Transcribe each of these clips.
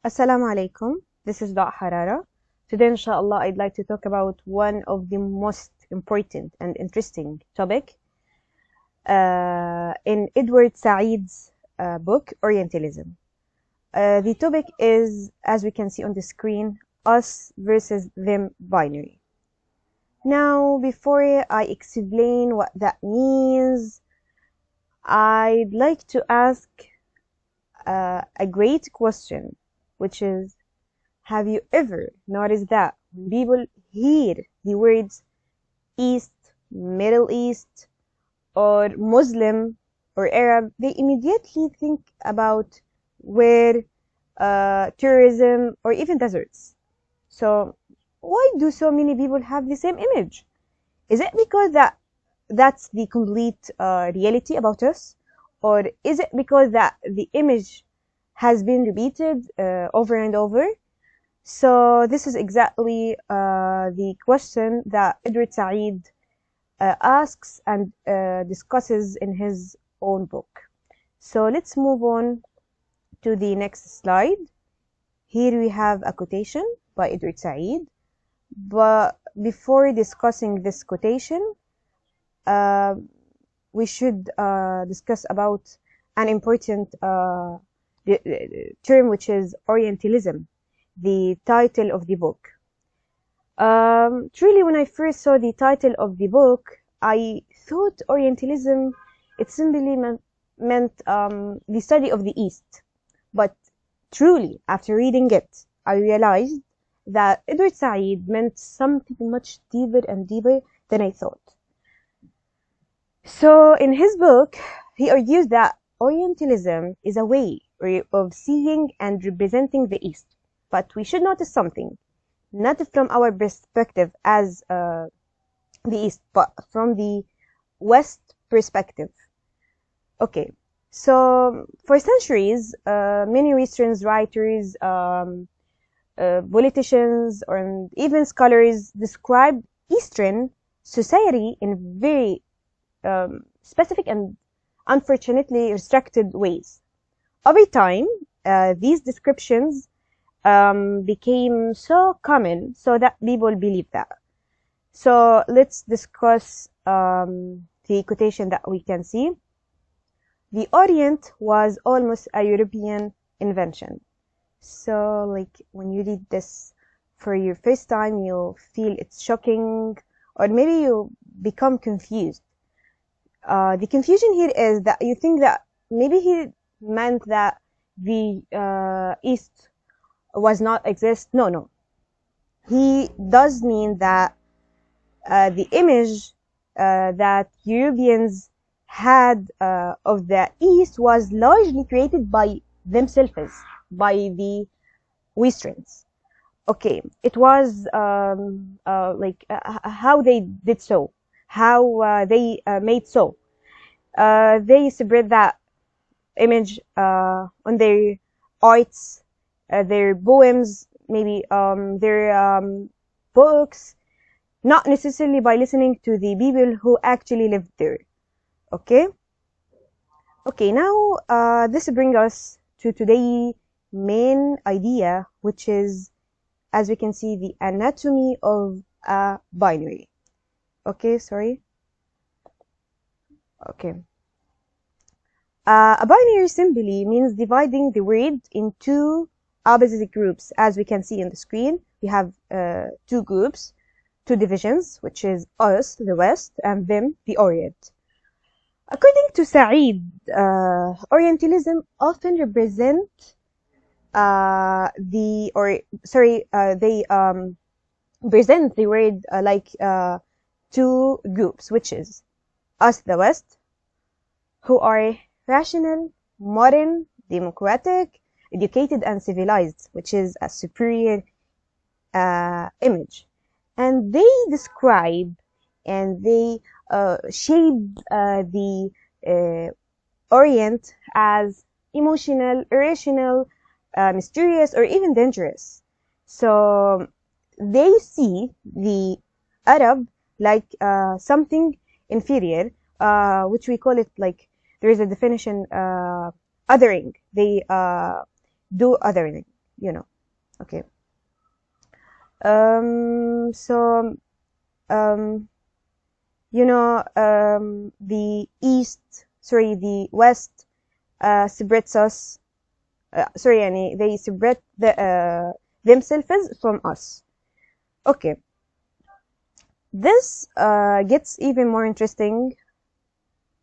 Assalamu alaikum. This is Da Harara. Today, inshallah, I'd like to talk about one of the most important and interesting topic in Edward Said's book, Orientalism. The topic is, as we can see on the screen, us versus them binary. Now, before I explain what that means, I'd like to ask a great question, which is, have you ever noticed that when people hear the words East, Middle East, or Muslim, or Arab, they immediately think about where tourism, or even deserts. So why do so many people have the same image? Is it because that's the complete reality about us? Or is it because that the image has been repeated over and over? So this is exactly the question that Edward Said asks and discusses in his own book. So let's move on to the next slide. Here we have a quotation by Edward Said. But before discussing this quotation, we should discuss about an important term, which is Orientalism, the title of the book. Truly, when I first saw the title of the book, I thought Orientalism, it simply meant the study of the East. But truly, after reading it, I realized that Edward Said meant something much deeper and deeper than I thought. So in his book, he argues that Orientalism is a way of seeing and representing the East. But we should notice something, not from our perspective as the East, but from the West perspective. Okay, so for centuries, many Western writers, politicians, or even scholars describe Eastern society in very specific and unfortunately restricted ways. Over time, these descriptions became so common so that people believe that. So let's discuss the quotation that we can see. The Orient was almost a European invention. So like when you read this for your first time, you'll feel it's shocking, or maybe you become confused. The confusion here is that you think that maybe he meant that the East was not exist. No. He does mean that the image that Europeans had of the East was largely created by themselves, by the Westerns. Okay, it was like how they did so, how they made so. They spread that image on their arts, their poems, maybe their books, not necessarily by listening to the people who actually lived there. Okay? Okay, now this brings us to today's main idea, which is, as we can see, the anatomy of a binary. Okay, sorry. Okay. A binary simply means dividing the word into opposite groups. As we can see on the screen, we have two groups, two divisions, which is us, the West, and them, the Orient. According to Said, Orientalism often represent they present the word like two groups, which is us, the West, who are rational, modern, democratic, educated, and civilized, which is a superior image. And they describe and they shape the Orient as emotional, irrational, mysterious, or even dangerous. So they see the Arab like something inferior, which we call it like, there is a definition, othering. They do othering. you know. Okay. So the West separates us. يعني they separate themselves from us. Okay. This gets even more interesting.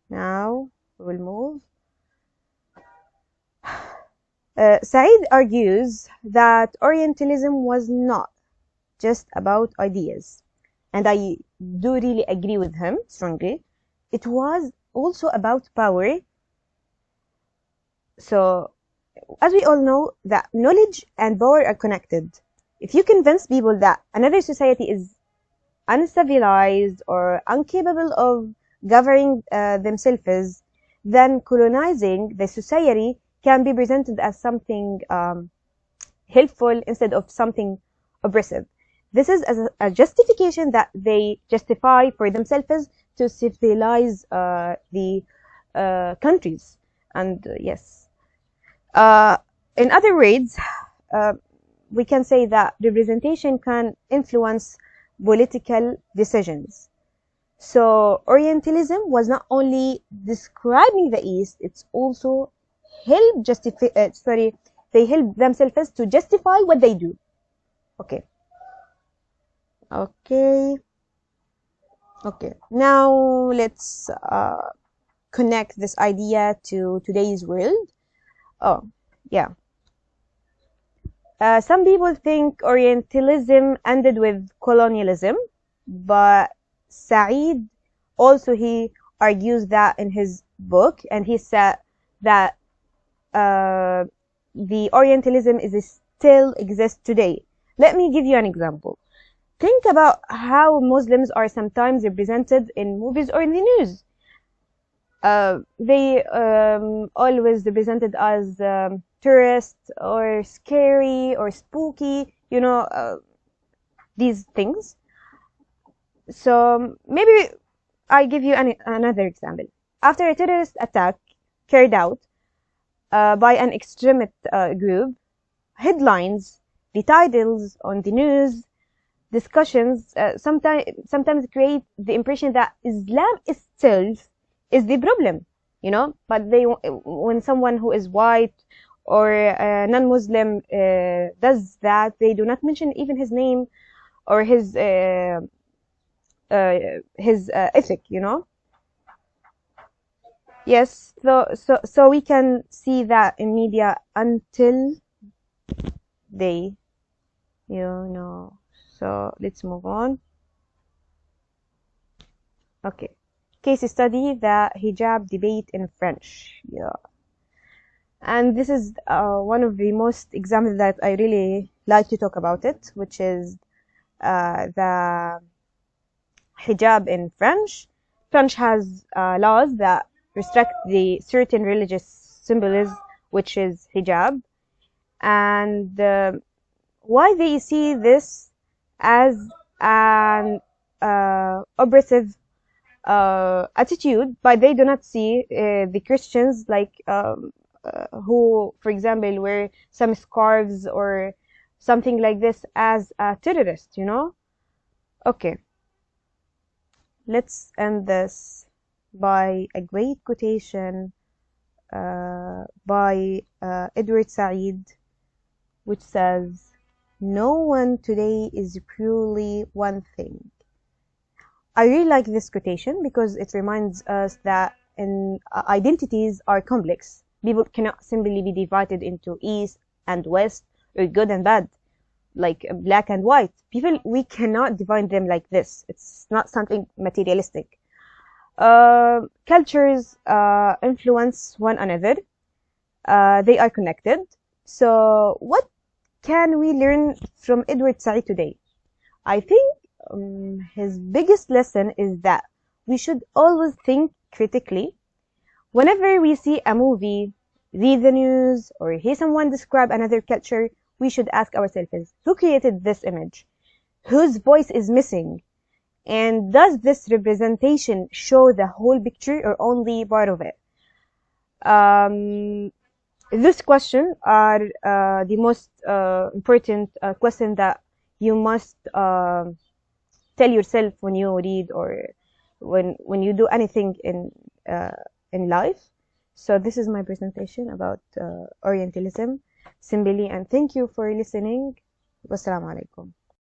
Now we'll move. Said argues that Orientalism was not just about ideas, and I do really agree with him strongly. It was also about power. So, as we all know, that knowledge and power are connected. If you convince people that another society is uncivilized or incapable of governing themselves, then colonizing the society can be presented as something helpful instead of something oppressive. This is as a justification that they justify for themselves to civilize the countries. And yes, in other words, we can say that representation can influence political decisions. So Orientalism was not only describing the East, it's also they help themselves to justify what they do. Okay. Now let's connect this idea to today's world. Oh, yeah. Some people think Orientalism ended with colonialism, but Said also he argues that in his book, and he said that the Orientalism still exists today. Let me give you an example. Think about how Muslims are sometimes represented in movies or in the news. They always represented as tourists or scary or spooky, these things. So maybe I give you another example. After a terrorist attack carried out by an extremist group, headlines, the titles on the news, discussions sometimes create the impression that Islam itself is the problem, But when someone who is white or non-Muslim does that, they do not mention even his name or his ethic, Yes, so we can see that in media until they, So let's move on. Okay. Case study, the hijab debate in French. Yeah. And this is one of the most examples that I really like to talk about it, which is the hijab in French. French has laws that restrict the certain religious symbolism, which is hijab. And why they see this as an oppressive attitude, but they do not see the Christians who, for example, wear some scarves or something like this as a terrorist, Okay. Let's end this by a great quotation by Edward Said, which says, "No one today is purely one thing." I really like this quotation because it reminds us that identities are complex. People cannot simply be divided into East and West or good and bad, like black and white. We cannot divide them like this. It's not something materialistic. Cultures influence one another. They are connected. So what can we learn from Edward Said today? I think his biggest lesson is that we should always think critically. Whenever we see a movie, read the news, or hear someone describe another culture, we should ask ourselves, who created this image? Whose voice is missing? And does this representation show the whole picture or only part of it? This question are the most important question that you must tell yourself when you read or when you do anything in life. So this is my presentation about Orientalism simply, and thank you for listening. Wassalamu alaikum.